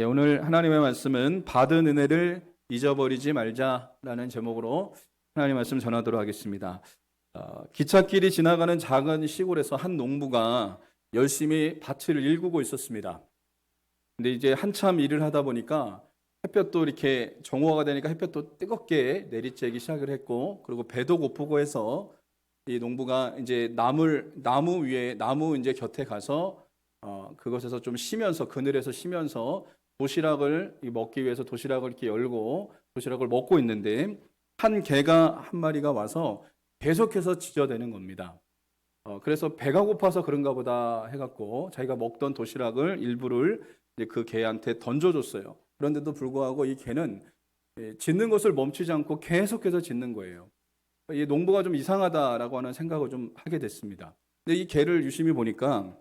오늘 하나님의 말씀은 받은 은혜를 잊어버리지 말자라는 제목으로 하나님의 말씀 전하도록 하겠습니다. 기찻길이 지나가는 작은 시골에서 한 농부가 열심히 밭을 일구고 있었습니다. 근데 이제 한참 일을 하다 보니까 햇볕도 이렇게 정오가 되니까 햇볕도 뜨겁게 내리쬐기 시작을 했고, 그리고 배도 고프고 해서 이 농부가 이제 나무 이제 곁에 가서 그것에서 좀 쉬면서, 그늘에서 쉬면서 도시락을 먹기 위해서 도시락을 이렇게 열고 도시락을 먹고 있는데, 한 개가 한 마리가 와서 계속해서 지저대는 겁니다. 그래서 배가 고파서 그런가 보다 해갖고 자기가 먹던 도시락을 일부를 이제 그 개한테 던져줬어요. 그런데도 불구하고 이 개는 짖는 것을 멈추지 않고 계속해서 짖는 거예요. 이 농부가 좀 이상하다라고 하는 생각을 좀 하게 됐습니다. 근데 이 개를 유심히 보니까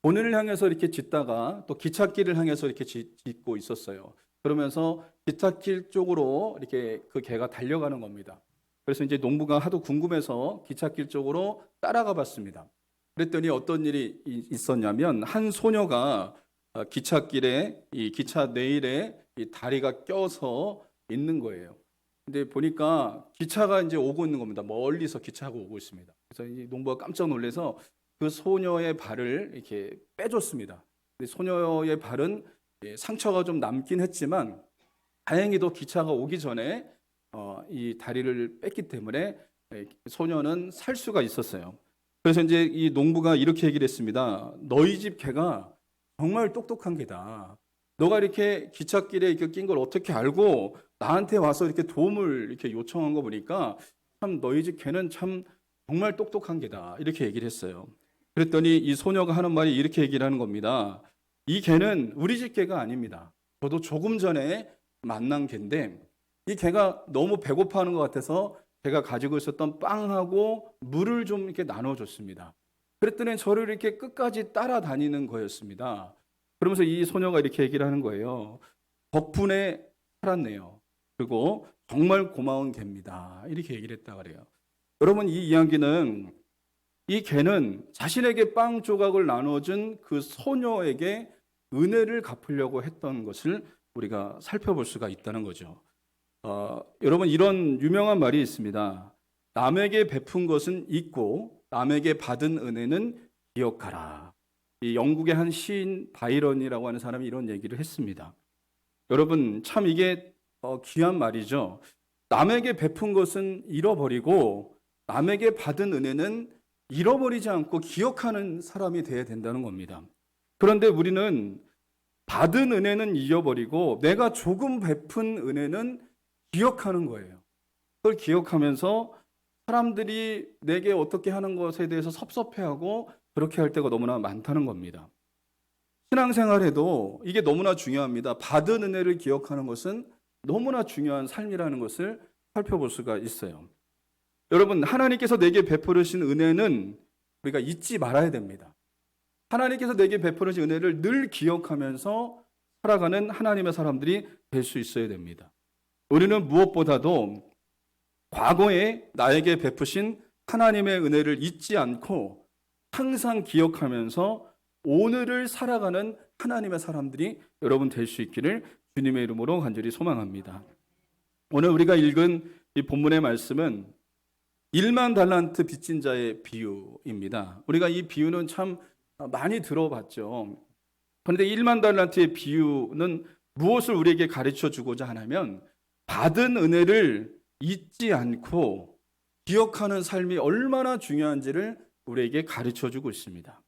본인을 향해서 이렇게 짖다가 또 기찻길을 향해서 이렇게 짖고 있었어요. 그러면서 기찻길 쪽으로 이렇게 그 개가 달려가는 겁니다. 그래서 이제 농부가 하도 궁금해서 기찻길 쪽으로 따라가 봤습니다. 그랬더니 어떤 일이 있었냐면, 한 소녀가 기찻길에, 이 기차 레일에 이 다리가 껴서 있는 거예요. 근데 보니까 기차가 이제 오고 있는 겁니다. 멀리서 기차가 오고 있습니다. 그래서 이 농부가 깜짝 놀라서 그 소녀의 발을 이렇게 빼줬습니다. 근데 소녀의 발은 상처가 좀 남긴 했지만 다행히도 기차가 오기 전에 이 다리를 뺐기 때문에 소녀는 살 수가 있었어요. 그래서 이제 이 농부가 이렇게 얘기를 했습니다. 너희 집 개가 정말 똑똑한 개다. 너가 이렇게 기찻길에 이렇게 낀 걸 어떻게 알고 나한테 와서 이렇게 도움을 이렇게 요청한 거 보니까 참 너희 집 개는 참 정말 똑똑한 개다. 이렇게 얘기를 했어요. 그랬더니 이 소녀가 하는 말이 이렇게 얘기를 하는 겁니다. 이 개는 우리 집 개가 아닙니다. 저도 조금 전에 만난 개인데 이 개가 너무 배고파하는 것 같아서 제가 가지고 있었던 빵하고 물을 좀 이렇게 나눠줬습니다. 그랬더니 저를 이렇게 끝까지 따라다니는 거였습니다. 그러면서 이 소녀가 이렇게 얘기를 하는 거예요. 덕분에 살았네요. 그리고 정말 고마운 개입니다. 이렇게 얘기를 했다 그래요. 여러분, 이 이야기는 이 개는 자신에게 빵 조각을 나눠준 그 소녀에게 은혜를 갚으려고 했던 것을 우리가 살펴볼 수가 있다는 거죠. 여러분, 이런 유명한 말이 있습니다. 남에게 베푼 것은 잊고 남에게 받은 은혜는 기억하라. 이 영국의 한 시인 바이런이라고 하는 사람이 이런 얘기를 했습니다. 여러분, 참 이게 귀한 말이죠. 남에게 베푼 것은 잃어버리고 남에게 받은 은혜는 잃어버리지 않고 기억하는 사람이 되어야 된다는 겁니다. 그런데 우리는 받은 은혜는 잊어버리고 내가 조금 베푼 은혜는 기억하는 거예요. 그걸 기억하면서 사람들이 내게 어떻게 하는 것에 대해서 섭섭해하고 그렇게 할 때가 너무나 많다는 겁니다. 신앙생활에도 이게 너무나 중요합니다. 받은 은혜를 기억하는 것은 너무나 중요한 삶이라는 것을 살펴볼 수가 있어요. 여러분, 하나님께서 내게 베풀으신 은혜는 우리가 잊지 말아야 됩니다. 하나님께서 내게 베풀으신 은혜를 늘 기억하면서 살아가는 하나님의 사람들이 될 수 있어야 됩니다. 우리는 무엇보다도 과거에 나에게 베푸신 하나님의 은혜를 잊지 않고 항상 기억하면서 오늘을 살아가는 하나님의 사람들이 여러분 될 수 있기를 주님의 이름으로 간절히 소망합니다. 오늘 우리가 읽은 이 본문의 말씀은 1만 달란트 빚진 자의 비유입니다. 우리가 이 비유는 참 많이 들어봤죠. 그런데 1만 달란트의 비유는 무엇을 우리에게 가르쳐 주고자 하냐면, 받은 은혜를 잊지 않고 기억하는 삶이 얼마나 중요한지를 우리에게 가르쳐 주고 있습니다.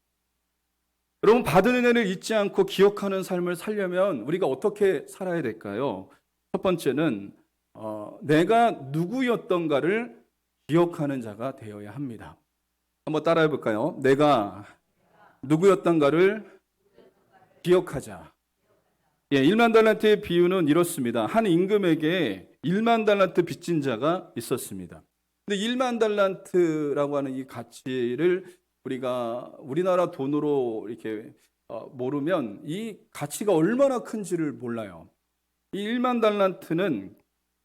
여러분, 받은 은혜를 잊지 않고 기억하는 삶을 살려면 우리가 어떻게 살아야 될까요? 첫 번째는 내가 누구였던가를 기억하는 자가 되어야 합니다. 한번 따라해 볼까요? 내가 누구였던가를 기억하자. 1만 달란트의 비유는 이렇습니다. 한 임금에게 1만 달란트 빚진 자가 있었습니다. 근데 1만 달란트라고 하는 이 가치를 우리가 우리나라 돈으로 이렇게 모르면 이 가치가 얼마나 큰지를 몰라요. 이 1만 달란트는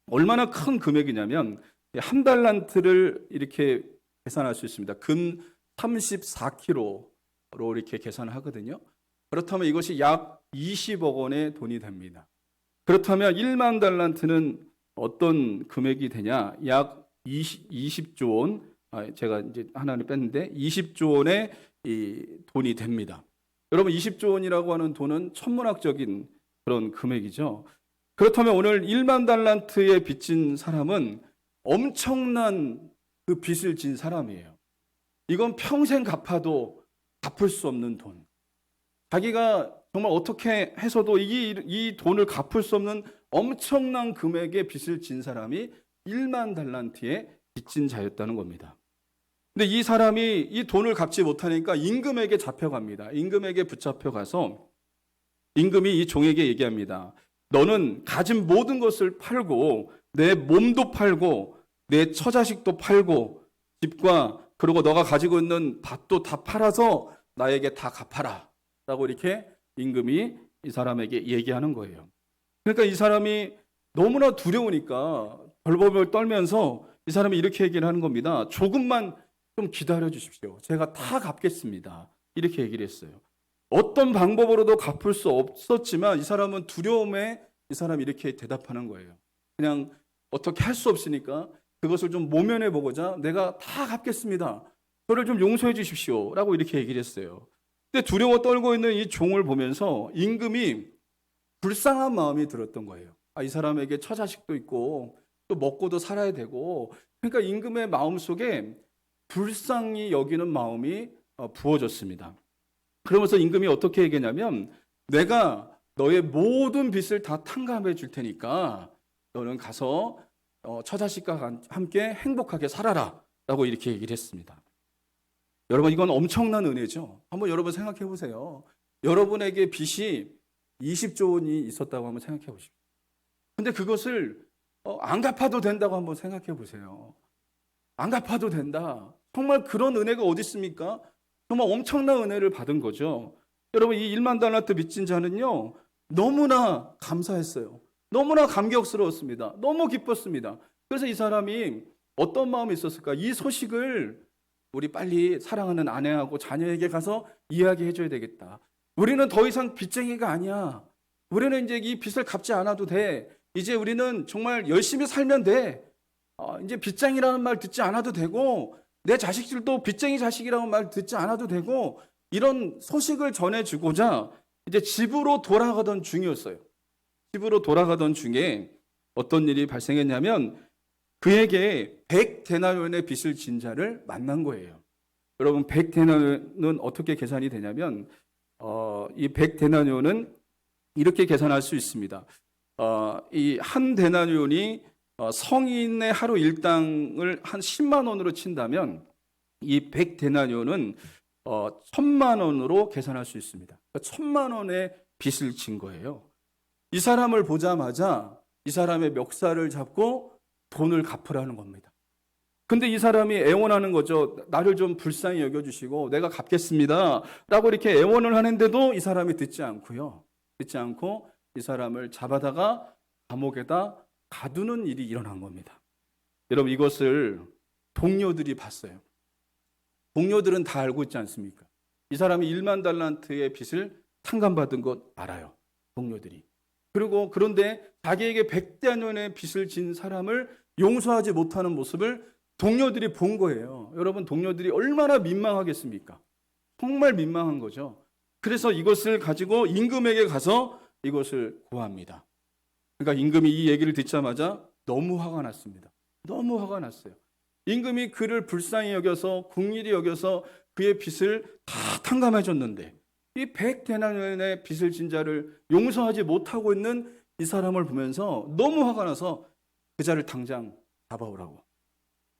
얼마나 큰 금액이냐면 한 달란트를 이렇게 계산할 수 있습니다. 금 34kg로 이렇게 계산을 하거든요. 그렇다면 이것이 약 20억 원의 돈이 됩니다. 그렇다면 1만 달란트는 어떤 금액이 되냐? 약 20조 원, 제가 이제 하나를 뺐는데 20조 원의 이 돈이 됩니다. 여러분 20조 원이라고 하는 돈은 천문학적인 그런 금액이죠. 그렇다면 오늘 1만 달란트의 빚진 사람은 엄청난 그 빚을 진 사람이에요. 이건 평생 갚아도 갚을 수 없는 돈. 자기가 정말 어떻게 해서도 이 돈을 갚을 수 없는 엄청난 금액의 빚을 진 사람이 1만 달란트의 빚진 자였다는 겁니다. 근데 이 사람이 이 돈을 갚지 못하니까 임금에게 잡혀갑니다. 임금에게 붙잡혀가서 임금이 이 종에게 얘기합니다. 너는 가진 모든 것을 팔고 내 몸도 팔고 내 처자식도 팔고 집과 그리고 너가 가지고 있는 밭도 다 팔아서 나에게 다 갚아라 라고 이렇게 임금이 이 사람에게 얘기하는 거예요. 그러니까 이 사람이 너무나 두려우니까 벌벌벌 떨면서 이 사람이 이렇게 얘기를 하는 겁니다. 조금만 좀 기다려 주십시오. 제가 다 갚겠습니다. 이렇게 얘기를 했어요. 어떤 방법으로도 갚을 수 없었지만 이 사람은 두려움에 이 사람이 이렇게 대답하는 거예요. 그냥 어떻게 할 수 없으니까 그것을 좀 모면해 보고자 내가 다 갚겠습니다. 저를 좀 용서해 주십시오. 라고 이렇게 얘기를 했어요. 근데 두려워 떨고 있는 이 종을 보면서 임금이 불쌍한 마음이 들었던 거예요. 이 사람에게 처자식도 있고 또 먹고도 살아야 되고 그러니까 임금의 마음속에 불쌍히 여기는 마음이 부어졌습니다. 그러면서 임금이 어떻게 얘기하냐면 내가 너의 모든 빚을 다 탕감해 줄 테니까 너는 가서 처자식과 함께 행복하게 살아라 라고 이렇게 얘기를 했습니다. 여러분 이건 엄청난 은혜죠. 한번 여러분 생각해 보세요. 여러분에게 빚이 20조 원이 있었다고 한번 생각해 보십시오. 근데 그것을 안 갚아도 된다고 한번 생각해 보세요. 안 갚아도 된다. 정말 그런 은혜가 어디 있습니까? 정말 엄청난 은혜를 받은 거죠. 여러분 이 1만 달란트 빚진 자는요. 너무나 감사했어요. 너무나 감격스러웠습니다. 너무 기뻤습니다. 그래서 이 사람이 어떤 마음이 있었을까? 이 소식을 우리 빨리 사랑하는 아내하고 자녀에게 가서 이야기해 줘야 되겠다. 우리는 더 이상 빚쟁이가 아니야. 우리는 이제 이 빚을 갚지 않아도 돼. 이제 우리는 정말 열심히 살면 돼. 이제 빚쟁이라는 말 듣지 않아도 되고 내 자식들도 빚쟁이 자식이라는 말 듣지 않아도 되고 이런 소식을 전해주고자 이제 집으로 돌아가던 중이었어요. 집으로 돌아가던 중에 어떤 일이 발생했냐면 그에게 100데나리온의 빚을 진 자를 만난 거예요. 여러분 100데나리온은 어떻게 계산이 되냐면 이 100데나리온은 이렇게 계산할 수 있습니다. 이 한 데나리온이 성인의 하루 일당을 한 10만 원으로 친다면 이 100데나리온은 1000만 원으로 계산할 수 있습니다. 1000만 원의 빚을 진 거예요. 이 사람을 보자마자 이 사람의 멱살을 잡고 돈을 갚으라는 겁니다. 근데 이 사람이 애원하는 거죠. 나를 좀 불쌍히 여겨주시고 내가 갚겠습니다. 라고 이렇게 애원을 하는데도 이 사람이 듣지 않고요. 듣지 않고 이 사람을 잡아다가 감옥에다 가두는 일이 일어난 겁니다. 여러분 이것을 동료들이 봤어요. 동료들은 다 알고 있지 않습니까? 이 사람이 1만 달란트의 빚을 탕감받은 것 알아요. 동료들이. 그런데 자기에게 100데나리온의 빚을 진 사람을 용서하지 못하는 모습을 동료들이 본 거예요. 여러분 동료들이 얼마나 민망하겠습니까? 정말 민망한 거죠. 그래서 이것을 가지고 임금에게 가서 이것을 고합니다. 그러니까 임금이 이 얘기를 듣자마자 너무 화가 났습니다. 너무 화가 났어요. 임금이 그를 불쌍히 여겨서 긍휼히 여겨서 그의 빚을 다 탕감해 줬는데 이 100데나리온의 빚을 진 자를 용서하지 못하고 있는 이 사람을 보면서 너무 화가 나서 그 자를 당장 잡아오라고.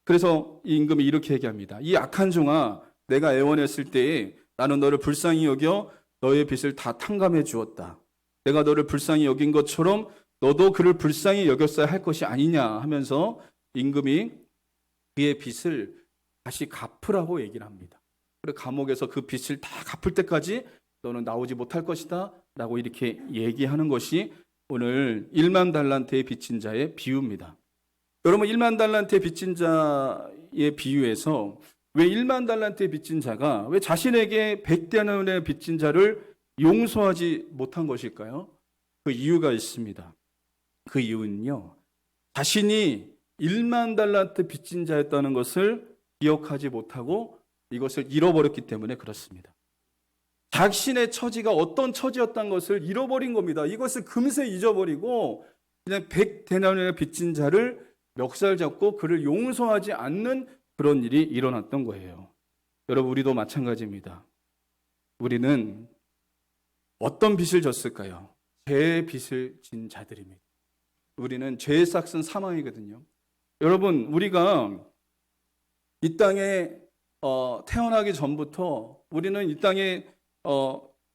그래서 이 임금이 이렇게 얘기합니다. 이 악한 종아, 내가 애원했을 때에 나는 너를 불쌍히 여겨 너의 빚을 다 탕감해 주었다. 내가 너를 불쌍히 여긴 것처럼 너도 그를 불쌍히 여겼어야 할 것이 아니냐 하면서 임금이 그의 빚을 다시 갚으라고 얘기를 합니다. 그리고 감옥에서 그 빚을 다 갚을 때까지 너는 나오지 못할 것이다 라고 이렇게 얘기하는 것이 오늘 1만 달란트의 빚진 자의 비유입니다. 여러분 1만 달란트의 빚진 자의 비유에서 왜 1만 달란트의 빚진 자가 왜 자신에게 100데나리온의 빚진 자를 용서하지 못한 것일까요? 그 이유가 있습니다. 그 이유는요, 자신이 1만 달란트 빚진 자였다는 것을 기억하지 못하고 이것을 잃어버렸기 때문에 그렇습니다. 자신의 처지가 어떤 처지였던 것을 잃어버린 겁니다. 이것을 금세 잊어버리고 그냥 100데나리온의 빚진 자를 멱살 잡고 그를 용서하지 않는 그런 일이 일어났던 거예요. 여러분, 우리도 마찬가지입니다. 우리는 어떤 빚을 졌을까요? 죄의 빚을 진 자들입니다. 우리는 죄의 싹은 사망이거든요. 여러분, 우리가 이 땅에 태어나기 전부터 우리는 이 땅에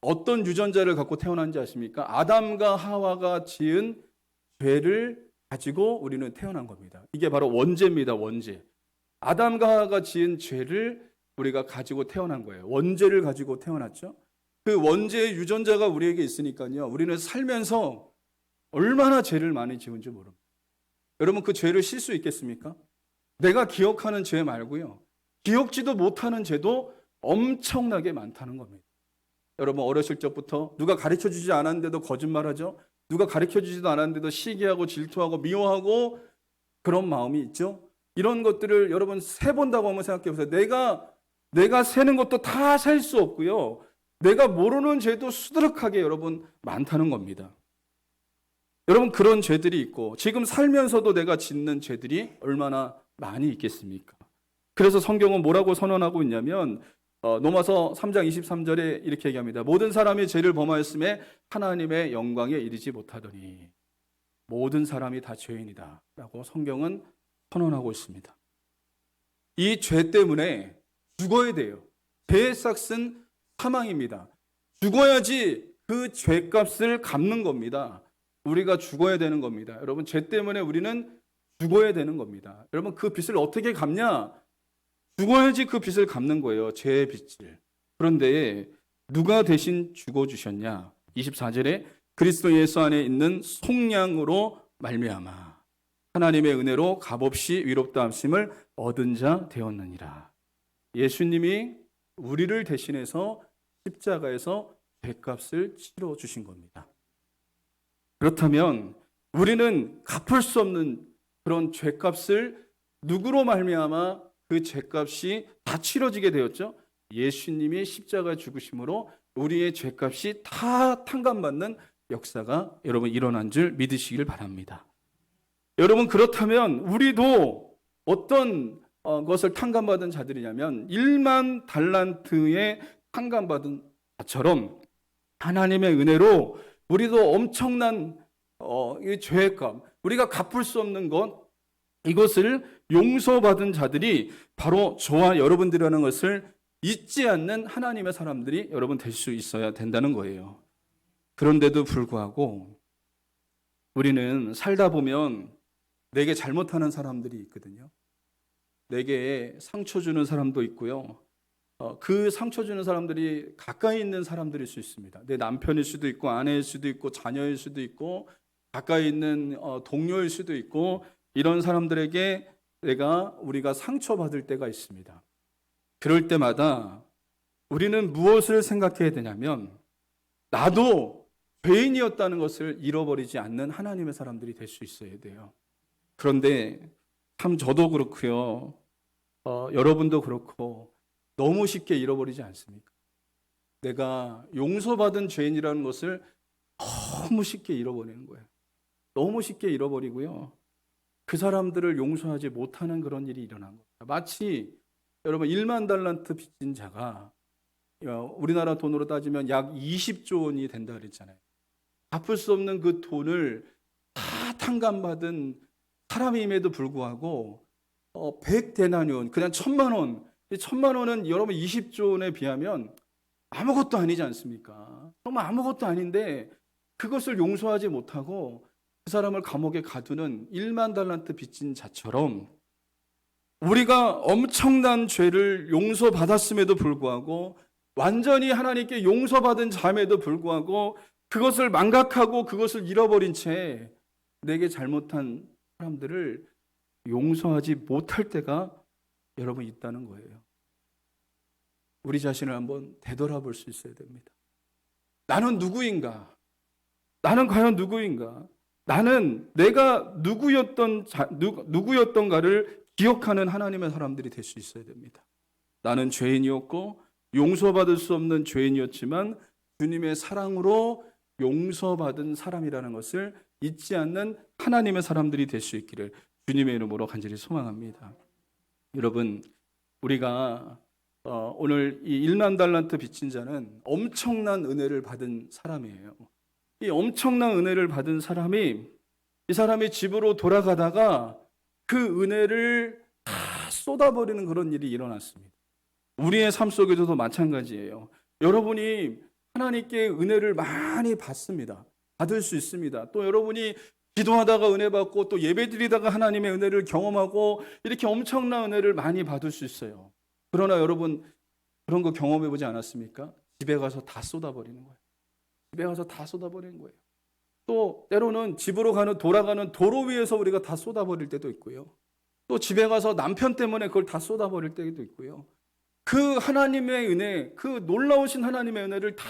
어떤 유전자를 갖고 태어난지 아십니까? 아담과 하와가 지은 죄를 가지고 우리는 태어난 겁니다. 이게 바로 원죄입니다. 원죄. 아담과 하와가 지은 죄를 우리가 가지고 태어난 거예요. 원죄를 가지고 태어났죠. 그 원죄의 유전자가 우리에게 있으니까요, 우리는 살면서 얼마나 죄를 많이 지은지 모릅니다. 여러분, 그 죄를 실 수 있겠습니까? 내가 기억하는 죄 말고요, 기억지도 못하는 죄도 엄청나게 많다는 겁니다. 여러분, 어렸을 적부터 누가 가르쳐주지 않았는데도 거짓말하죠. 누가 가르쳐주지도 않았는데도 시기하고 질투하고 미워하고 그런 마음이 있죠. 이런 것들을 여러분 세본다고 한번 생각해 보세요. 내가 세는 것도 다 셀 수 없고요, 내가 모르는 죄도 수두룩하게 여러분 많다는 겁니다. 여러분, 그런 죄들이 있고 지금 살면서도 내가 짓는 죄들이 얼마나 많이 있겠습니까? 그래서 성경은 뭐라고 선언하고 있냐면 로마서 3장 23절에 이렇게 얘기합니다. 모든 사람이 죄를 범하였음에 하나님의 영광에 이르지 못하더니 모든 사람이 다 죄인이다 라고 성경은 선언하고 있습니다. 이 죄 때문에 죽어야 돼요. 죄의 싹은 사망입니다. 죽어야지 그 죄값을 갚는 겁니다. 우리가 죽어야 되는 겁니다. 여러분, 죄 때문에 우리는 죽어야 되는 겁니다. 여러분, 그 빚을 어떻게 갚냐? 죽어야지 그 빚을 갚는 거예요. 죄의 빚을. 그런데 누가 대신 죽어주셨냐? 24절에 그리스도 예수 안에 있는 속량으로 말미암아 하나님의 은혜로 값없이 위롭다 함심을 얻은 자 되었느니라. 예수님이 우리를 대신해서 십자가에서 죄값을 치러주신 겁니다. 그렇다면 우리는 갚을 수 없는 그런 죄값을 누구로 말미암아 그 죄값이 다 치러지게 되었죠? 예수님이 십자가 죽으심으로 우리의 죄값이 다 탕감받는 역사가 여러분 일어난 줄 믿으시길 바랍니다. 여러분, 그렇다면 우리도 어떤 것을 탕감받은 자들이냐면 1만 달란트의 탕감받은 자처럼 하나님의 은혜로 우리도 엄청난 이 죄값, 우리가 갚을 수 없는 것, 이것을 용서받은 자들이 바로 저와 여러분들이라는 것을 잊지 않는 하나님의 사람들이 여러분 될 수 있어야 된다는 거예요. 그런데도 불구하고 우리는 살다 보면 내게 잘못하는 사람들이 있거든요. 내게 상처 주는 사람도 있고요. 그 상처 주는 사람들이 가까이 있는 사람들일 수 있습니다. 내 남편일 수도 있고 아내일 수도 있고 자녀일 수도 있고 가까이 있는 동료일 수도 있고 이런 사람들에게 우리가 상처받을 때가 있습니다. 그럴 때마다 우리는 무엇을 생각해야 되냐면 나도 죄인이었다는 것을 잃어버리지 않는 하나님의 사람들이 될 수 있어야 돼요. 그런데 참 저도 그렇고요. 여러분도 그렇고 너무 쉽게 잃어버리지 않습니까? 내가 용서받은 죄인이라는 것을 너무 쉽게 잃어버리는 거예요. 너무 쉽게 잃어버리고요. 그 사람들을 용서하지 못하는 그런 일이 일어난 겁니다. 마치 여러분 1만 달란트 빚진 자가 우리나라 돈으로 따지면 약 20조 원이 된다 그랬잖아요. 갚을 수 없는 그 돈을 다 탕감받은 사람임에도 불구하고 100데나리온, 그냥 1,000만 원, 1,000만 원은 여러분 20조 원에 비하면 아무것도 아니지 않습니까? 정말 아무것도 아닌데 그것을 용서하지 못하고 그 사람을 감옥에 가두는 1만 달란트 빚진 자처럼 우리가 엄청난 죄를 용서받았음에도 불구하고 완전히 하나님께 용서받은 자임에도 불구하고 그것을 망각하고 그것을 잃어버린 채 내게 잘못한 사람들을 용서하지 못할 때가 여러분 있다는 거예요. 우리 자신을 한번 되돌아볼 수 있어야 됩니다. 나는 누구인가? 나는 과연 누구인가? 나는 내가 누구였던가를 기억하는 하나님의 사람들이 될 수 있어야 됩니다. 나는 죄인이었고 용서받을 수 없는 죄인이었지만 주님의 사랑으로 용서받은 사람이라는 것을 잊지 않는 하나님의 사람들이 될 수 있기를 주님의 이름으로 간절히 소망합니다. 여러분, 우리가 오늘 이 1만 달란트 빚진 자는 엄청난 은혜를 받은 사람이에요. 이 엄청난 은혜를 받은 사람이, 이 사람이 집으로 돌아가다가 그 은혜를 다 쏟아버리는 그런 일이 일어났습니다. 우리의 삶 속에서도 마찬가지예요. 여러분이 하나님께 은혜를 많이 받습니다. 받을 수 있습니다. 또 여러분이 기도하다가 은혜 받고 또 예배드리다가 하나님의 은혜를 경험하고 이렇게 엄청난 은혜를 많이 받을 수 있어요. 그러나 여러분 그런 거 경험해 보지 않았습니까? 집에 가서 다 쏟아버리는 거예요. 집에 가서 다 쏟아버리는 거예요. 또 때로는 집으로 돌아가는 도로 위에서 우리가 다 쏟아버릴 때도 있고요. 또 집에 가서 남편 때문에 그걸 다 쏟아버릴 때도 있고요. 그 하나님의 은혜, 그 놀라우신 하나님의 은혜를 다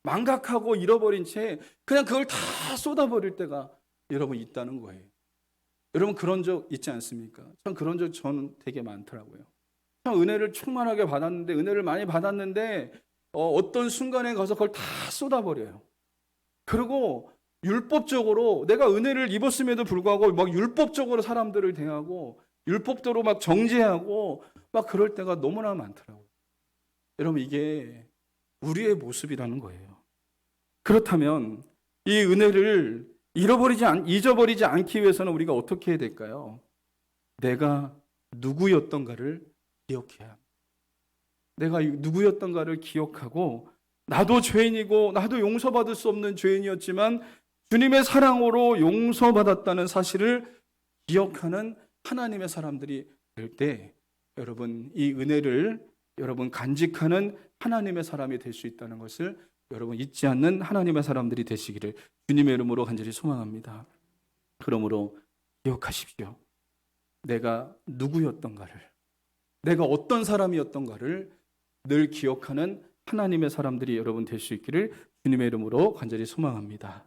망각하고 잃어버린 채 그냥 그걸 다 쏟아버릴 때가 여러분 있다는 거예요. 여러분 그런 적 있지 않습니까? 전 그런 적 저는 되게 많더라고요. 참 은혜를 충만하게 받았는데, 은혜를 많이 받았는데 어떤 순간에 가서 그걸 다 쏟아버려요. 그리고 율법적으로 내가 은혜를 입었음에도 불구하고 막 율법적으로 사람들을 대하고 율법대로 막 정죄하고 막 그럴 때가 너무나 많더라고요. 여러분 이게 우리의 모습이라는 거예요. 그렇다면 이 은혜를 잊어버리지 않기 위해서는 우리가 어떻게 해야 될까요? 내가 누구였던가를 기억해야 합니다. 내가 누구였던가를 기억하고 나도 죄인이고 나도 용서받을 수 없는 죄인이었지만 주님의 사랑으로 용서받았다는 사실을 기억하는 하나님의 사람들이 될 때 여러분 이 은혜를 여러분 간직하는 하나님의 사람이 될 수 있다는 것을 여러분 잊지 않는 하나님의 사람들이 되시기를 주님의 이름으로 간절히 소망합니다. 그러므로 기억하십시오. 내가 누구였던가를, 내가 어떤 사람이었던가를 늘 기억하는 하나님의 사람들이 여러분 될 수 있기를 주님의 이름으로 간절히 소망합니다.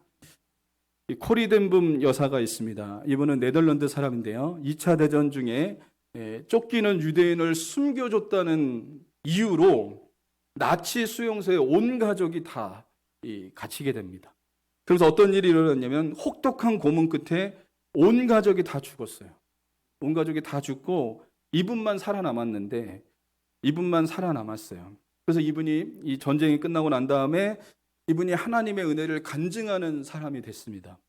이 코리덴붐 여사가 있습니다. 이분은 네덜란드 사람인데요. 2차 대전 중에 쫓기는 유대인을 숨겨줬다는 이유로 나치 수용소에 온 가족이 다 갇히게 됩니다. 그래서 어떤 일이 일어났냐면 혹독한 고문 끝에 온 가족이 다 죽었어요. 온 가족이 다 죽고 이분만 살아남았어요. 그래서 이분이 이 전쟁이 끝나고 난 다음에 이분이 하나님의 은혜를 간증하는 사람이 됐습니다.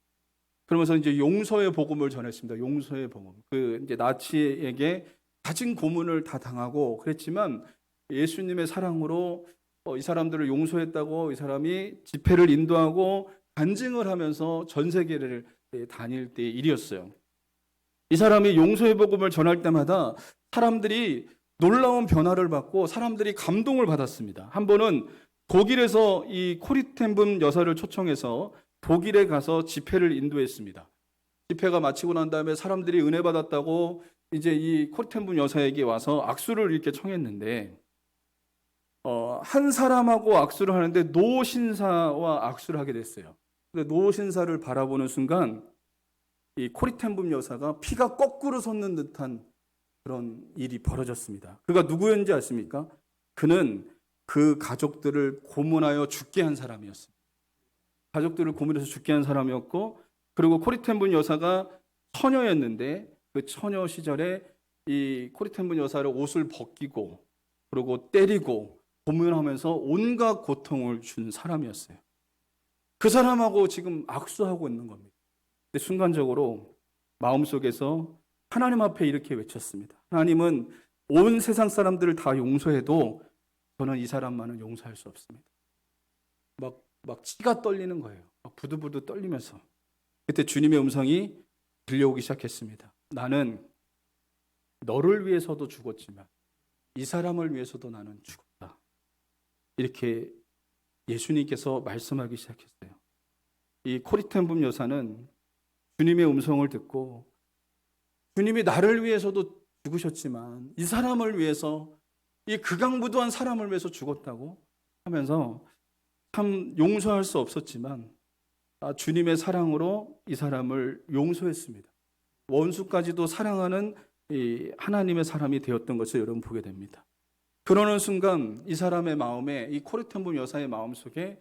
그러면서 이제 용서의 복음을 전했습니다. 용서의 복음. 그 이제 나치에게 가진 고문을 다 당하고 그랬지만 예수님의 사랑으로 이 사람들을 용서했다고 이 사람이 집회를 인도하고 간증을 하면서 전 세계를 다닐 때의 일이었어요. 이 사람이 용서의 복음을 전할 때마다 사람들이 놀라운 변화를 받고 사람들이 감동을 받았습니다. 한 번은 독일에서 이 코리텐붐 여사를 초청해서 독일에 가서 집회를 인도했습니다. 집회가 마치고 난 다음에 사람들이 은혜 받았다고 이제 이 코리텐붐 여사에게 와서 악수를 이렇게 청했는데 한 사람하고 악수를 하는데 노 신사와 악수를 하게 됐어요. 근데 노 신사를 바라보는 순간 이 코리텐붐 여사가 피가 거꾸로 솟는 듯한 그런 일이 벌어졌습니다. 그가 누구였는지 아십니까? 그는 그 가족들을 고문하여 죽게 한 사람이었습니다. 가족들을 고문해서 죽게 한 사람이었고, 그리고 코리텐붐 여사가 처녀였는데 그 처녀 시절에 이 코리텐붐 여사를 옷을 벗기고 그리고 때리고 고문하면서 온갖 고통을 준 사람이었어요. 그 사람하고 지금 악수하고 있는 겁니다. 근데 순간적으로 마음속에서 하나님 앞에 이렇게 외쳤습니다. 하나님은 온 세상 사람들을 다 용서해도 저는 이 사람만은 용서할 수 없습니다. 막 치가 떨리는 거예요. 막 부들부들 떨리면서. 그때 주님의 음성이 들려오기 시작했습니다. 나는 너를 위해서도 죽었지만 이 사람을 위해서도 나는 죽었다. 이렇게 예수님께서 말씀하기 시작했어요. 이 코리텐붐 여사는 주님의 음성을 듣고 주님이 나를 위해서도 죽으셨지만 이 사람을 위해서, 이 극악무도한 사람을 위해서 죽었다고 하면서 참 용서할 수 없었지만 주님의 사랑으로 이 사람을 용서했습니다. 원수까지도 사랑하는 이 하나님의 사람이 되었던 것을 여러분 보게 됩니다. 그러는 순간 이 사람의 마음에, 이 코르텐붐 여사의 마음속에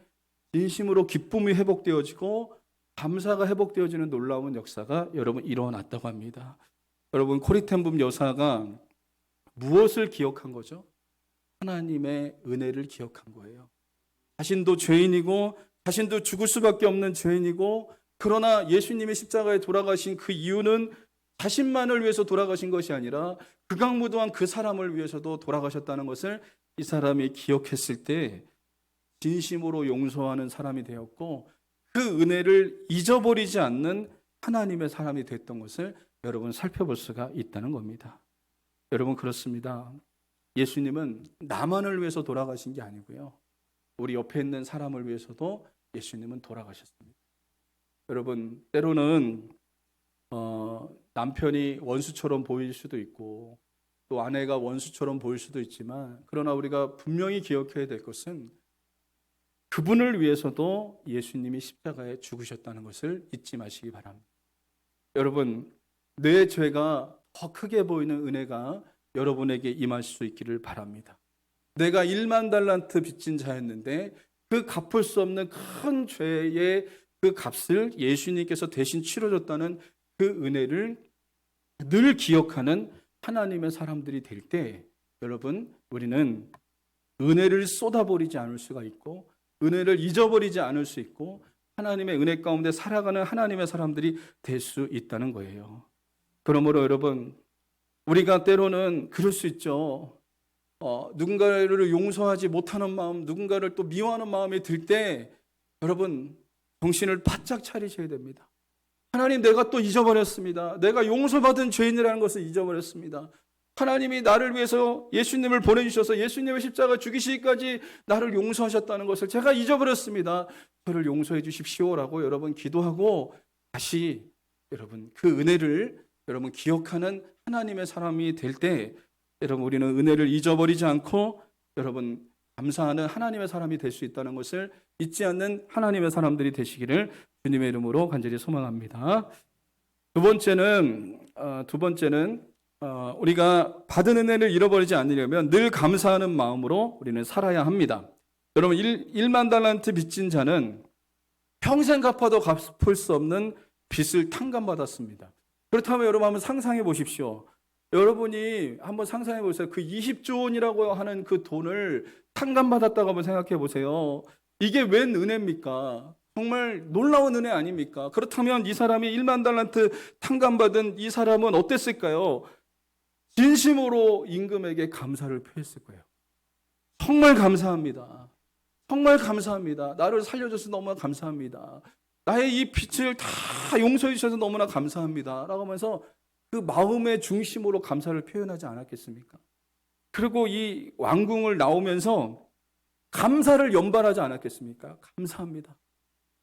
진심으로 기쁨이 회복되어지고 감사가 회복되어지는 놀라운 역사가 여러분 일어났다고 합니다. 여러분, 코르텐붐 여사가 무엇을 기억한 거죠? 하나님의 은혜를 기억한 거예요. 자신도 죄인이고 자신도 죽을 수밖에 없는 죄인이고, 그러나 예수님이 십자가에 돌아가신 그 이유는 자신만을 위해서 돌아가신 것이 아니라 극악무도한 그 사람을 위해서도 돌아가셨다는 것을 이 사람이 기억했을 때 진심으로 용서하는 사람이 되었고, 그 은혜를 잊어버리지 않는 하나님의 사람이 됐던 것을 여러분 살펴볼 수가 있다는 겁니다. 여러분, 그렇습니다. 예수님은 나만을 위해서 돌아가신 게 아니고요, 우리 옆에 있는 사람을 위해서도 예수님은 돌아가셨습니다. 여러분, 때로는 남편이 원수처럼 보일 수도 있고 또 아내가 원수처럼 보일 수도 있지만, 그러나 우리가 분명히 기억해야 될 것은 그분을 위해서도 예수님이 십자가에 죽으셨다는 것을 잊지 마시기 바랍니다. 여러분, 내 죄가 더 크게 보이는 은혜가 여러분에게 임할 수 있기를 바랍니다. 내가 1만 달란트 빚진 자였는데 그 갚을 수 없는 큰 죄의 그 값을 예수님께서 대신 치러줬다는 그 은혜를 늘 기억하는 하나님의 사람들이 될 때, 여러분, 우리는 은혜를 쏟아버리지 않을 수가 있고 은혜를 잊어버리지 않을 수 있고 하나님의 은혜 가운데 살아가는 하나님의 사람들이 될 수 있다는 거예요. 그러므로 여러분, 우리가 때로는 그럴 수 있죠. 누군가를 용서하지 못하는 마음, 누군가를 또 미워하는 마음이 들 때 여러분, 정신을 바짝 차리셔야 됩니다. 하나님, 내가 또 잊어버렸습니다. 내가 용서받은 죄인이라는 것을 잊어버렸습니다. 하나님이 나를 위해서 예수님을 보내주셔서 예수님의 십자가 죽이시기까지 나를 용서하셨다는 것을 제가 잊어버렸습니다. 저를 용서해 주십시오라고 여러분 기도하고 다시 여러분 그 은혜를 여러분 기억하는 하나님의 사람이 될 때, 여러분 우리는 은혜를 잊어버리지 않고 여러분 감사하는 하나님의 사람이 될 수 있다는 것을 잊지 않는 하나님의 사람들이 되시기를 주님의 이름으로 간절히 소망합니다. 두 번째는 우리가 받은 은혜를 잃어버리지 않으려면 늘 감사하는 마음으로 우리는 살아야 합니다. 여러분, 1만 달란트 빚진 자는 평생 갚아도 갚을 수 없는 빚을 탕감받았습니다. 그렇다면 여러분 한번 상상해 보십시오. 여러분이 한번 상상해 보세요. 그 20조 원이라고 하는 그 돈을 탕감받았다고 한번 생각해 보세요. 이게 웬 은혜입니까? 정말 놀라운 은혜 아닙니까? 그렇다면 이 사람이 1만 달란트 탕감받은 이 사람은 어땠을까요? 진심으로 임금에게 감사를 표했을 거예요. 정말 감사합니다. 정말 감사합니다. 나를 살려줘서 너무나 감사합니다. 나의 이 빚을 다 용서해 주셔서 너무나 감사합니다. 라고 하면서 그 마음의 중심으로 감사를 표현하지 않았겠습니까? 그리고 이 왕궁을 나오면서 감사를 연발하지 않았겠습니까? 감사합니다.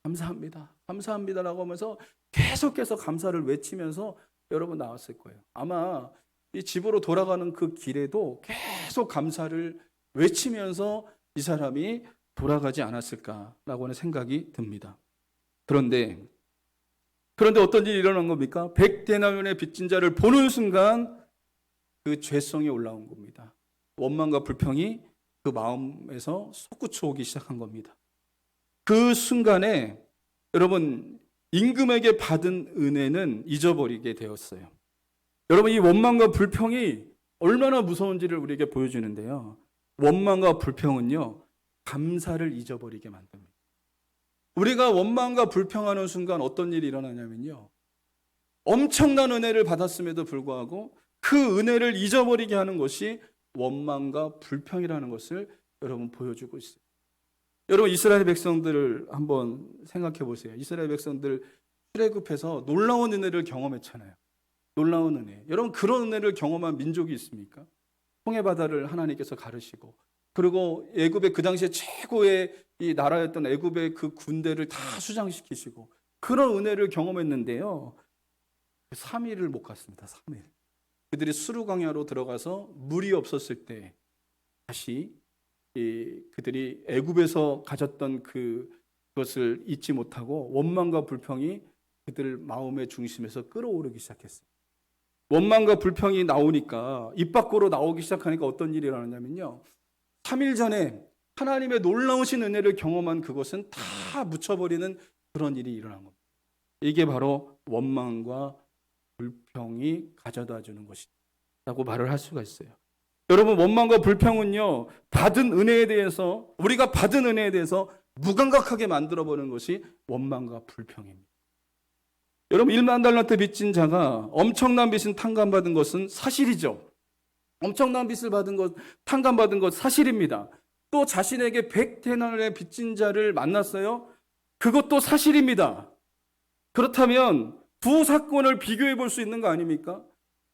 감사합니다. 감사합니다라고 하면서 계속해서 감사를 외치면서 여러분 나왔을 거예요. 아마 이 집으로 돌아가는 그 길에도 계속 감사를 외치면서 이 사람이 돌아가지 않았을까라고 하는 생각이 듭니다. 그런데 어떤 일이 일어난 겁니까? 100데나리온의 빚진 자를 보는 순간 그 죄성이 올라온 겁니다. 원망과 불평이 그 마음에서 솟구쳐 오기 시작한 겁니다. 그 순간에 여러분 임금에게 받은 은혜는 잊어버리게 되었어요. 여러분, 이 원망과 불평이 얼마나 무서운지를 우리에게 보여주는데요. 원망과 불평은요, 감사를 잊어버리게 만듭니다. 우리가 원망과 불평하는 순간 어떤 일이 일어나냐면요, 엄청난 은혜를 받았음에도 불구하고 그 은혜를 잊어버리게 하는 것이 원망과 불평이라는 것을 여러분 보여주고 있어요. 여러분, 이스라엘 백성들을 한번 생각해 보세요. 이스라엘 백성들 출애굽해서 놀라운 은혜를 경험했잖아요. 놀라운 은혜. 여러분, 그런 은혜를 경험한 민족이 있습니까? 홍해 바다를 하나님께서 가르시고, 그리고 애굽의 그 당시에 최고의 이 나라였던 애굽의 그 군대를 다 수장시키시고 그런 은혜를 경험했는데요, 3일을 못 갔습니다. 3일. 그들이 수르 광야로 들어가서 물이 없었을 때 다시 그들이 애굽에서 가졌던 그것을 잊지 못하고 원망과 불평이 그들 마음의 중심에서 끌어오르기 시작했어요. 원망과 불평이 나오니까 입 밖으로 나오기 시작하니까 어떤 일이 일어나냐면요. 3일 전에 하나님의 놀라우신 은혜를 경험한 그것은 다 묻혀버리는 그런 일이 일어난 겁니다. 이게 바로 원망과 불평이 가져다 주는 것이라고 말을 할 수가 있어요. 여러분, 원망과 불평은요, 우리가 받은 은혜에 대해서 무감각하게 만들어버리는 것이 원망과 불평입니다. 여러분, 1만 달란트 빚진 자가 엄청난 빚은 탕감받은 것은 사실이죠. 엄청난 빚을 탕감받은 것 사실입니다. 또 자신에게 100데나리온의 빚진 자를 만났어요. 그것도 사실입니다. 그렇다면 두 사건을 비교해 볼 수 있는 거 아닙니까?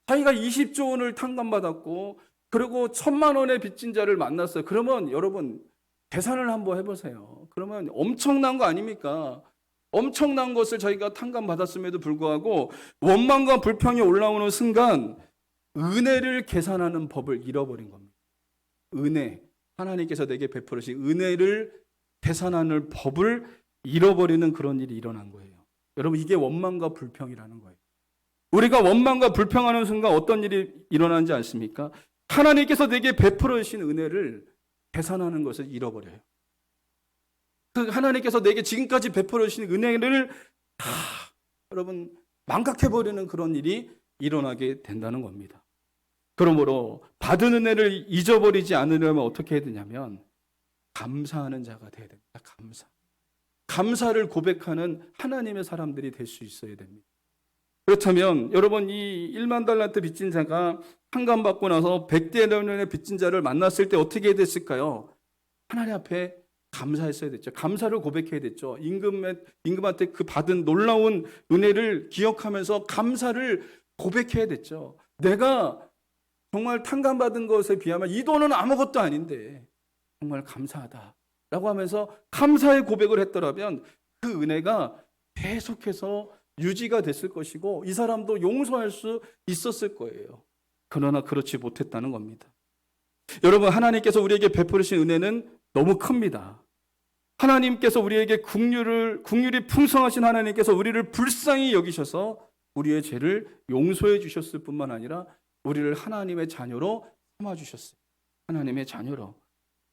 자기가 20조 원을 탕감받았고 그리고 1,000만 원의 빚진 자를 만났어요. 그러면 여러분 계산을 한번 해보세요. 그러면 엄청난 거 아닙니까? 엄청난 것을 자기가 탕감받았음에도 불구하고 원망과 불평이 올라오는 순간 은혜를 계산하는 법을 잃어버린 겁니다. 은혜, 하나님께서 내게 베풀으신 은혜를 계산하는 법을 잃어버리는 그런 일이 일어난 거예요. 여러분, 이게 원망과 불평이라는 거예요. 우리가 원망과 불평하는 순간 어떤 일이 일어나는지 아십니까? 하나님께서 내게 베풀어 주신 은혜를 계산하는 것을 잃어버려요. 그 하나님께서 내게 지금까지 베풀어 주신 은혜를 다 여러분 망각해버리는 그런 일이 일어나게 된다는 겁니다. 그러므로 받은 은혜를 잊어버리지 않으려면 어떻게 해야 되냐면 감사하는 자가 돼야 됩니다. 감사를 고백하는 하나님의 사람들이 될 수 있어야 됩니다. 그렇다면 여러분, 이 1만 달란트 빚진 자가 탕감받고 나서 100데나리온의 빚진 자를 만났을 때 어떻게 됐을까요? 하나님 앞에 감사했어야 됐죠. 감사를 고백해야 됐죠. 임금한테 그 받은 놀라운 은혜를 기억하면서 감사를 고백해야 됐죠. 내가 정말 탕감받은 것에 비하면 이 돈은 아무것도 아닌데 정말 감사하다라고 하면서 감사의 고백을 했더라면 그 은혜가 계속해서 유지가 됐을 것이고 이 사람도 용서할 수 있었을 거예요. 그러나 그렇지 못했다는 겁니다. 여러분, 하나님께서 우리에게 베푸신 은혜는 너무 큽니다. 하나님께서 우리에게 긍휼이 풍성하신 하나님께서 우리를 불쌍히 여기셔서 우리의 죄를 용서해 주셨을 뿐만 아니라 우리를 하나님의 자녀로 삼아 주셨어요. 하나님의 자녀로.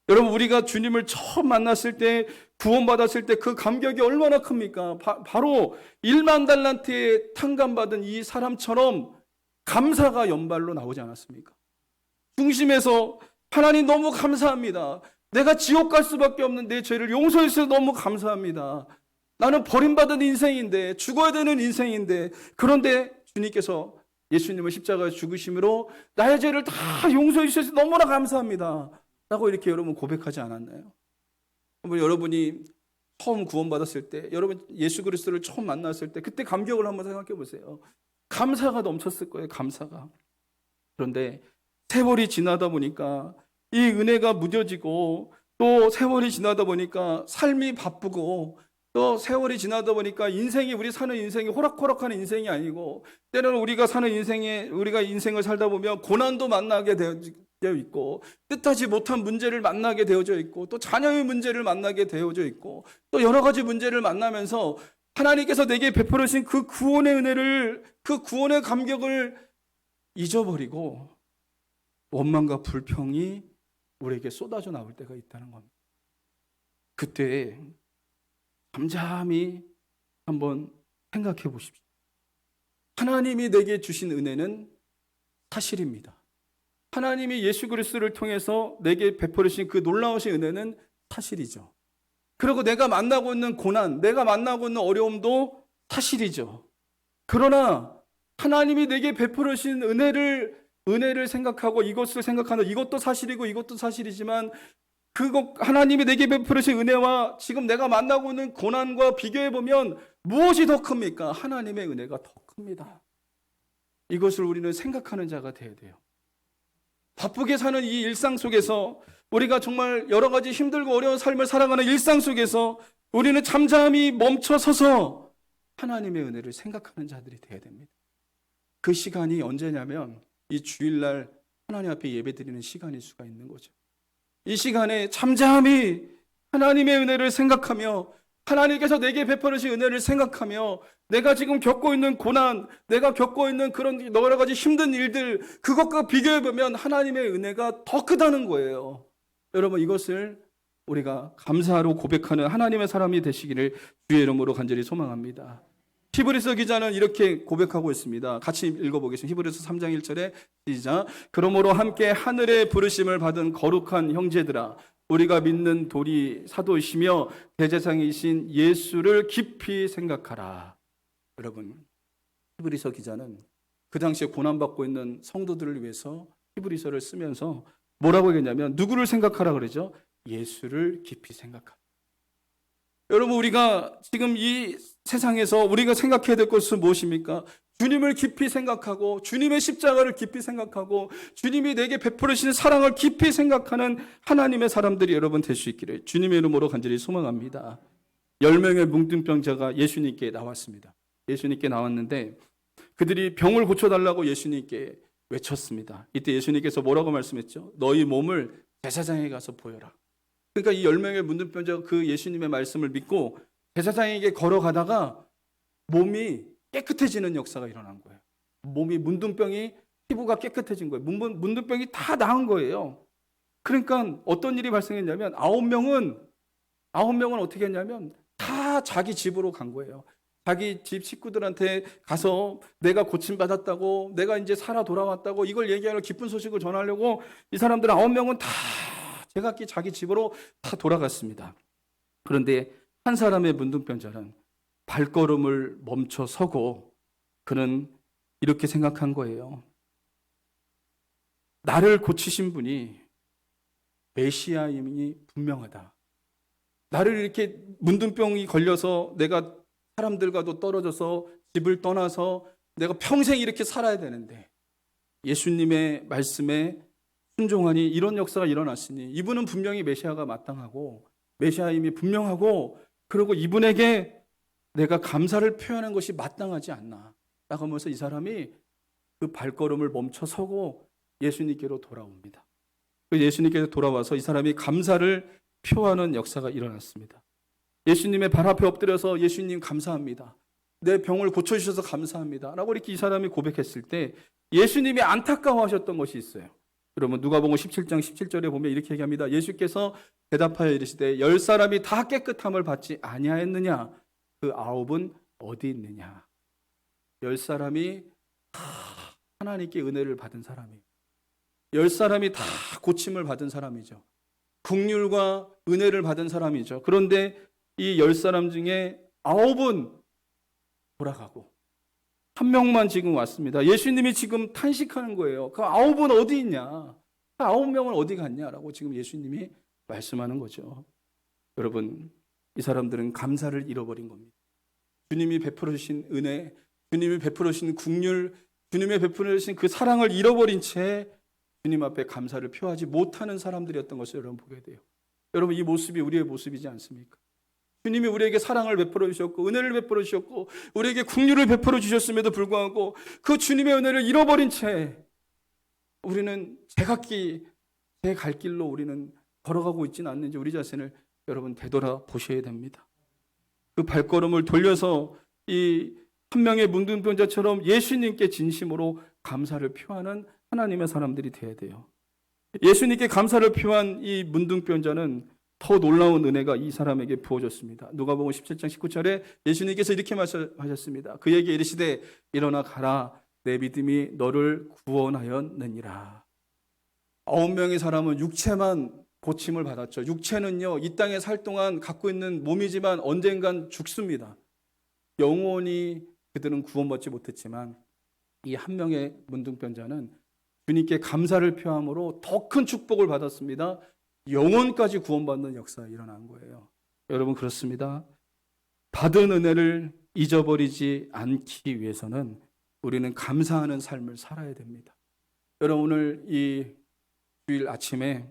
여러분, 우리가 주님을 처음 만났을 때, 구원받았을 때 그 감격이 얼마나 큽니까? 바로 1만 달란트에 탕감받은 이 사람처럼 감사가 연발로 나오지 않았습니까? 중심에서 하나님 너무 감사합니다. 내가 지옥 갈 수밖에 없는 내 죄를 용서해 주셔서 너무 감사합니다. 나는 버림받은 인생인데, 죽어야 되는 인생인데, 그런데 주님께서 예수님을 십자가에 죽으심으로 나의 죄를 다 용서해 주셔서 너무나 감사합니다. 라고 이렇게 여러분 고백하지 않았나요? 여러분이 처음 구원받았을 때, 여러분 예수 그리스도를 처음 만났을 때 그때 감격을 한번 생각해 보세요. 감사가 넘쳤을 거예요. 감사가. 그런데 세월이 지나다 보니까 이 은혜가 무뎌지고 또 세월이 지나다 보니까 삶이 바쁘고 또 세월이 지나다 보니까 우리 사는 인생이 호락호락한 인생이 아니고 때로는 우리가 인생을 살다 보면 고난도 만나게 되어 있고 뜻하지 못한 문제를 만나게 되어져 있고 또 자녀의 문제를 만나게 되어져 있고 또 여러 가지 문제를 만나면서 하나님께서 내게 베풀어 주신 그 구원의 은혜를, 그 구원의 감격을 잊어버리고 원망과 불평이 우리에게 쏟아져 나올 때가 있다는 겁니다. 그때 잠잠히 한번 생각해 보십시오. 하나님이 내게 주신 은혜는 사실입니다. 하나님이 예수 그리스도를 통해서 내게 베풀으신 그 놀라우신 은혜는 사실이죠. 그리고 내가 만나고 있는 고난, 내가 만나고 있는 어려움도 사실이죠. 그러나 하나님이 내게 베풀으신 은혜를 생각하고 이것을 생각하는 이것도 사실이고 이것도 사실이지만 하나님이 내게 베풀으신 은혜와 지금 내가 만나고 있는 고난과 비교해 보면 무엇이 더 큽니까? 하나님의 은혜가 더 큽니다. 이것을 우리는 생각하는 자가 되어야 돼요. 바쁘게 사는 이 일상 속에서 우리가 정말 여러 가지 힘들고 어려운 삶을 살아가는 일상 속에서 우리는 잠잠히 멈춰서서 하나님의 은혜를 생각하는 자들이 되어야 됩니다. 그 시간이 언제냐면 이 주일날 하나님 앞에 예배드리는 시간일 수가 있는 거죠. 이 시간에 잠잠히 하나님의 은혜를 생각하며 하나님께서 내게 베풀어 주신 은혜를 생각하며 내가 지금 겪고 있는 고난, 내가 겪고 있는 그런 여러 가지 힘든 일들, 그것과 비교해보면 하나님의 은혜가 더 크다는 거예요. 여러분, 이것을 우리가 감사로 고백하는 하나님의 사람이 되시기를 주의 이름으로 간절히 소망합니다. 히브리서 기자는 이렇게 고백하고 있습니다. 같이 읽어보겠습니다. 히브리서 3장 1절에 시작. 그러므로 함께 하늘의 부르심을 받은 거룩한 형제들아, 우리가 믿는 돌이 사도이시며 대제사장이신 예수를 깊이 생각하라. 여러분, 히브리서 기자는 그 당시에 고난받고 있는 성도들을 위해서 히브리서를 쓰면서 뭐라고 했냐면 누구를 생각하라 그러죠? 예수를 깊이 생각하라. 여러분, 우리가 지금 이 세상에서 우리가 생각해야 될 것은 무엇입니까? 주님을 깊이 생각하고 주님의 십자가를 깊이 생각하고 주님이 내게 베풀으시는 사랑을 깊이 생각하는 하나님의 사람들이 여러분 될 수 있기를 주님의 이름으로 간절히 소망합니다. 10명의 뭉뚱병자가 예수님께 나왔습니다. 예수님께 나왔는데 그들이 병을 고쳐달라고 예수님께 외쳤습니다. 이때 예수님께서 뭐라고 말씀했죠? 너희 몸을 제사장에 가서 보여라. 그러니까 이 10명의 문둥병자가 그 예수님의 말씀을 믿고 제사장에게 걸어가다가 몸이 깨끗해지는 역사가 일어난 거예요. 몸이 문둥병이 피부가 깨끗해진 거예요. 문둥병이 다 나은 거예요. 그러니까 어떤 일이 발생했냐면 9명은 어떻게 했냐면 다 자기 집으로 간 거예요. 자기 집 식구들한테 가서 내가 고침받았다고, 내가 이제 살아 돌아왔다고 이걸 얘기하려 기쁜 소식을 전하려고 이 사람들 9명은 다 제각기 자기 집으로 다 돌아갔습니다. 그런데 한 사람의 문둥병자는 발걸음을 멈춰 서고 그는 이렇게 생각한 거예요. 나를 고치신 분이 메시아임이 분명하다. 나를 이렇게 문둥병이 걸려서 내가 사람들과도 떨어져서 집을 떠나서 내가 평생 이렇게 살아야 되는데 예수님의 말씀에 순종하니 이런 역사가 일어났으니 이분은 분명히 메시아가 마땅하고 메시아임이 분명하고 그리고 이분에게 내가 감사를 표현한 것이 마땅하지 않나 라고 하면서 이 사람이 그 발걸음을 멈춰 서고 예수님께로 돌아옵니다. 예수님께로 돌아와서 이 사람이 감사를 표하는 역사가 일어났습니다. 예수님의 발 앞에 엎드려서 예수님 감사합니다. 내 병을 고쳐주셔서 감사합니다. 라고 이렇게 이 사람이 고백했을 때 예수님이 안타까워하셨던 것이 있어요. 여러분 누가복음 17장 17절에 보면 이렇게 얘기합니다. 예수께서 대답하여 이르시되 10사람이 다 깨끗함을 받지 아니하였느냐? 그 9은 어디 있느냐? 10사람이 다 하나님께 은혜를 받은 사람이에요. 10사람이 다 고침을 받은 사람이죠. 긍휼과 은혜를 받은 사람이죠. 그런데 이 10사람 중에 9은 돌아가고 한 명만 지금 왔습니다. 예수님이 지금 탄식하는 거예요. 그 9은 어디 있냐? 그 9명은 어디 갔냐라고 지금 예수님이 말씀하는 거죠. 여러분, 이 사람들은 감사를 잃어버린 겁니다. 주님이 베풀어 주신 은혜, 주님이 베풀어 주신 긍휼, 주님의 베풀어 주신 그 사랑을 잃어버린 채 주님 앞에 감사를 표하지 못하는 사람들이었던 것을 여러분 보게 돼요. 여러분, 이 모습이 우리의 모습이지 않습니까? 주님이 우리에게 사랑을 베풀어 주셨고 은혜를 베풀어 주셨고 우리에게 긍휼을 베풀어 주셨음에도 불구하고 그 주님의 은혜를 잃어버린 채 우리는 제각기 제 갈 길로 우리는 걸어가고 있지는 않는지 우리 자신을 여러분 되돌아 보셔야 됩니다. 그 발걸음을 돌려서 이 한 명의 문둥병자처럼 예수님께 진심으로 감사를 표하는 하나님의 사람들이 되어야 돼요. 예수님께 감사를 표한 이 문둥병자는 더 놀라운 은혜가 이 사람에게 부어졌습니다. 누가복음 17장 19절에 예수님께서 이렇게 말씀하셨습니다. 그에게 이르시되 일어나 가라 내 믿음이 너를 구원하였느니라. 9명의 사람은 육체만 고침을 받았죠. 육체는요 이 땅에 살 동안 갖고 있는 몸이지만 언젠간 죽습니다. 영원히 그들은 구원받지 못했지만 이 한 명의 문둥병자는 주님께 감사를 표함으로 더 큰 축복을 받았습니다. 영혼까지 구원받는 역사가 일어난 거예요. 여러분 그렇습니다. 받은 은혜를 잊어버리지 않기 위해서는 우리는 감사하는 삶을 살아야 됩니다. 여러분 오늘 이 주일 아침에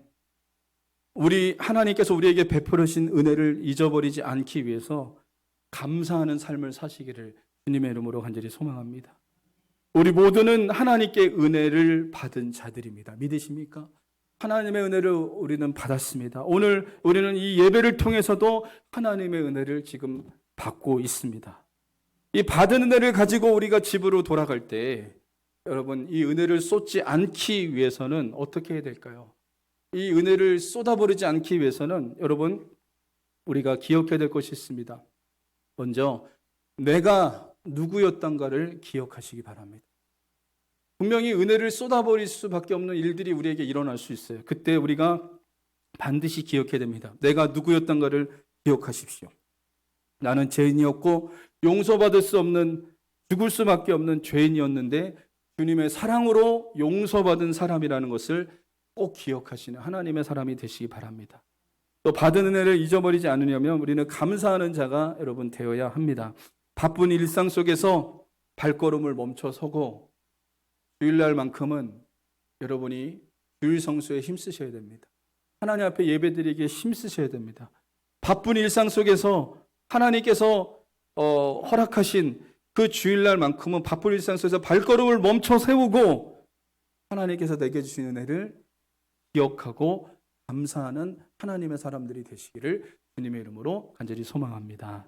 우리 하나님께서 우리에게 베풀어 주신 은혜를 잊어버리지 않기 위해서 감사하는 삶을 사시기를 주님의 이름으로 간절히 소망합니다. 우리 모두는 하나님께 은혜를 받은 자들입니다. 믿으십니까? 하나님의 은혜를 우리는 받았습니다. 오늘 우리는 이 예배를 통해서도 하나님의 은혜를 지금 받고 있습니다. 이 받은 은혜를 가지고 우리가 집으로 돌아갈 때 여러분 이 은혜를 쏟지 않기 위해서는 어떻게 해야 될까요? 이 은혜를 쏟아버리지 않기 위해서는 여러분 우리가 기억해야 될 것이 있습니다. 먼저 내가 누구였던가를 기억하시기 바랍니다. 분명히 은혜를 쏟아버릴 수밖에 없는 일들이 우리에게 일어날 수 있어요. 그때 우리가 반드시 기억해야 됩니다. 내가 누구였던가를 기억하십시오. 나는 죄인이었고 용서받을 수 없는, 죽을 수밖에 없는 죄인이었는데 주님의 사랑으로 용서받은 사람이라는 것을 꼭 기억하시는 하나님의 사람이 되시기 바랍니다. 또 받은 은혜를 잊어버리지 않으려면 우리는 감사하는 자가 여러분 되어야 합니다. 바쁜 일상 속에서 발걸음을 멈춰 서고 주일날만큼은 여러분이 주일 성수에 힘쓰셔야 됩니다. 하나님 앞에 예배드리기에 힘쓰셔야 됩니다. 바쁜 일상 속에서 하나님께서 허락하신 그 주일날만큼은 바쁜 일상 속에서 발걸음을 멈춰 세우고 하나님께서 내게 주신 은혜를 기억하고 감사하는 하나님의 사람들이 되시기를 주님의 이름으로 간절히 소망합니다.